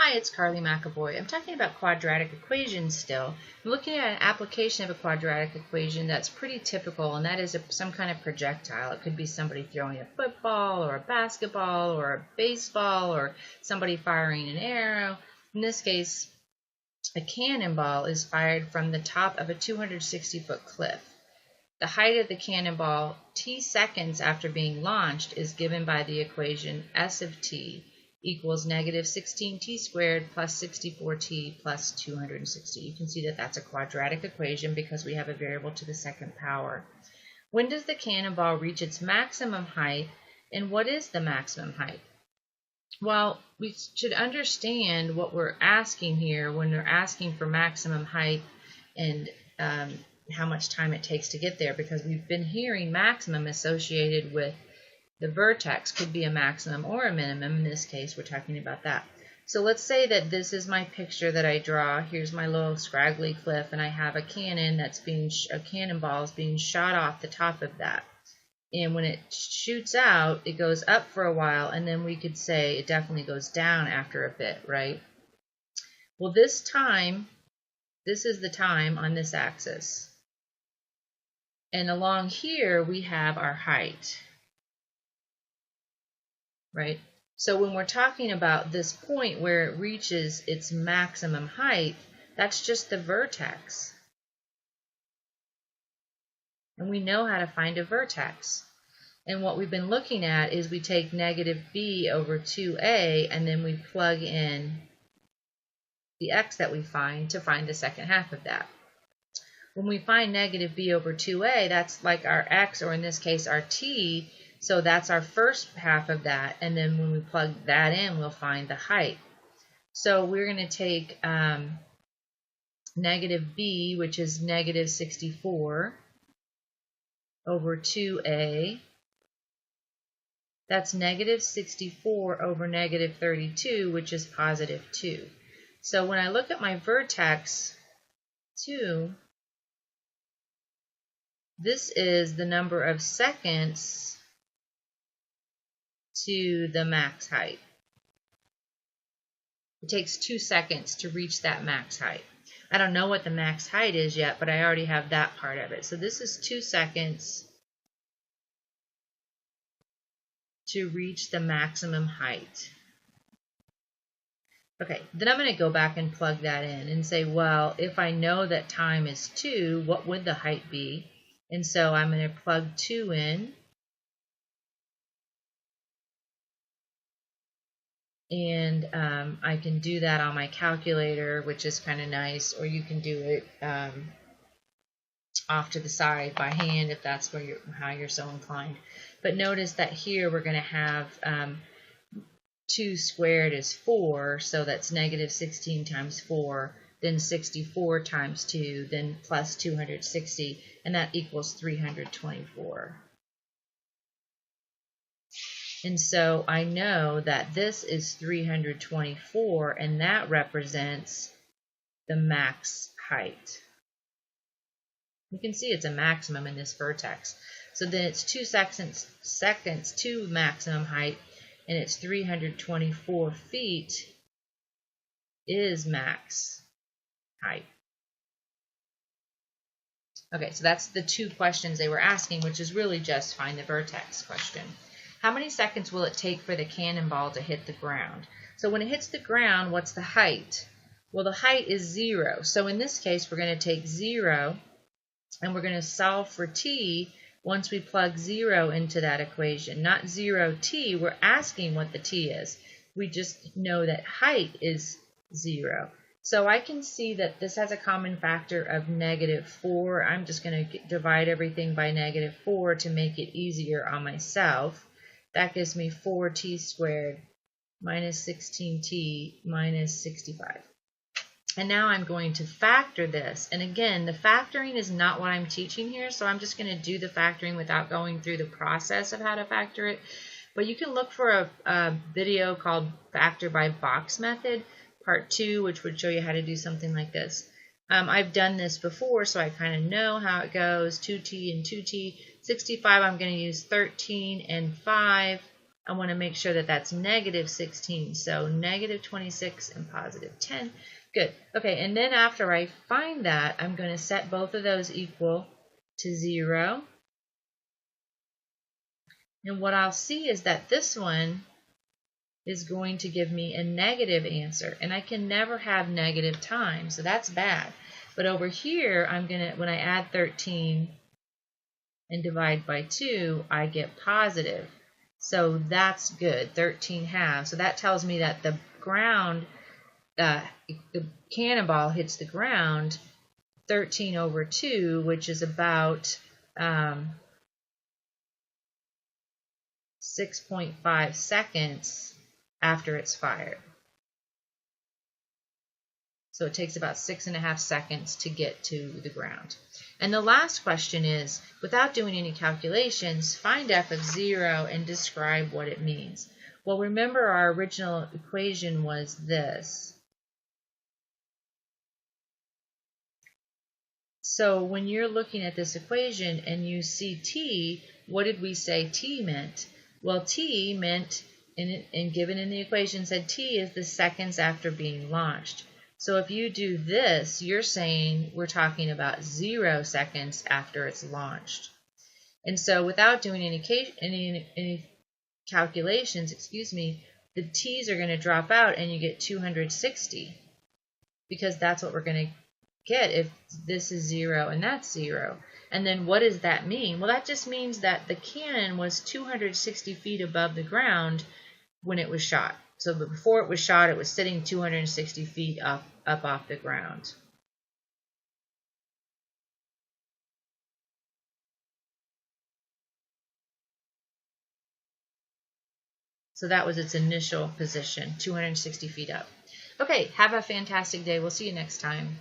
Hi, it's Carly McAvoy. I'm talking about quadratic equations still. I'm looking at an application of a quadratic equation that's pretty typical, and that is some kind of projectile. It could be somebody throwing a football or a basketball or a baseball or somebody firing an arrow. In this case, a cannonball is fired from the top of a 260-foot cliff. The height of the cannonball t seconds after being launched is given by the equation S of t equals negative 16t squared plus 64t plus 260. You can see that that's a quadratic equation because we have a variable to the second power. When does the cannonball reach its maximum height, and what is the maximum height? Well, we should understand what we're asking here when we're asking for maximum height and how much time it takes to get there, because we've been hearing maximum associated with the vertex. Could be a maximum or a minimum. In this case, we're talking about that. So let's say that this is my picture that I draw. Here's my little scraggly cliff, and I have a cannon that's a cannonball is being shot off the top of that. And when it shoots out, it goes up for a while, and then we could say it definitely goes down after a bit, right? Well, this is the time on this axis. And along here, we have our height. Right? So when we're talking about this point where it reaches its maximum height, that's just the vertex. And we know how to find a vertex. And what we've been looking at is we take negative b over 2a, and then we plug in the x that we find to find the second half of that. When we find negative b over 2a, that's like our x, or in this case our t. So that's our first half of that, and then when we plug that in, we'll find the height. So we're going to take negative b, which is negative 64, over 2a. That's negative 64 over negative 32, which is positive 2. So when I look at my vertex 2, this is the number of seconds to the max height. It takes 2 seconds to reach that max height. I don't know what the max height is yet, but I already have that part of it. So this is 2 seconds to reach the maximum height. Okay, then I'm going to go back and plug that in and say, well, if I know that time is 2, what would the height be? And so I'm going to plug 2 in. And I can do that on my calculator, which is kind of nice, or you can do it off to the side by hand if that's where how you're so inclined. But notice that here we're going to have 2 squared is 4, so that's negative 16 times 4, then 64 times 2, then plus 260, and that equals 324. And so I know that this is 324, and that represents the max height. You can see it's a maximum in this vertex. So then it's 2 seconds to maximum height, and it's 324 feet is max height. Okay, so that's the 2 questions they were asking, which is really just find the vertex question. How many seconds will it take for the cannonball to hit the ground? So when it hits the ground, what's the height? Well, the height is 0. So in this case, we're going to take 0, and we're going to solve for t once we plug 0 into that equation. Not 0t, we're asking what the t is. We just know that height is 0. So I can see that this has a common factor of negative 4. I'm just going to divide everything by negative 4 to make it easier on myself. That gives me 4t squared minus 16t minus 65. And now I'm going to factor this. And again, the factoring is not what I'm teaching here, so I'm just going to do the factoring without going through the process of how to factor it. But you can look for a video called Factor by Box Method, Part 2, which would show you how to do something like this. I've done this before, so I kind of know how it goes. 2t and 2t. 65, I'm going to use 13 and 5. I want to make sure that that's negative 16. So negative 26 and positive 10. Good. Okay, and then after I find that, I'm going to set both of those equal to 0. And what I'll see is that this one is going to give me a negative answer. And I can never have negative time, so that's bad. But over here, I'm going to, when I add 13 and divide by 2, I get positive. So that's good, 13 halves. So that tells me that the ground, the cannonball hits the ground 13 over 2, which is about 6.5 seconds after it's fired. So it takes about 6.5 seconds to get to the ground. And the last question is, without doing any calculations, find f of 0 and describe what it means. Well, remember our original equation was this. So when you're looking at this equation and you see t, what did we say t meant? Well, t meant, and given in the equation, said t is the seconds after being launched. So if you do this, you're saying we're talking about 0 seconds after it's launched. And so without doing any calculations, the t's are going to drop out and you get 260, because that's what we're going to get if this is 0 and that's 0. And then what does that mean? Well, that just means that the cannon was 260 feet above the ground when it was shot. So before it was shot, it was sitting 260 feet up off the ground. So that was its initial position, 260 feet up. Okay, have a fantastic day. We'll see you next time.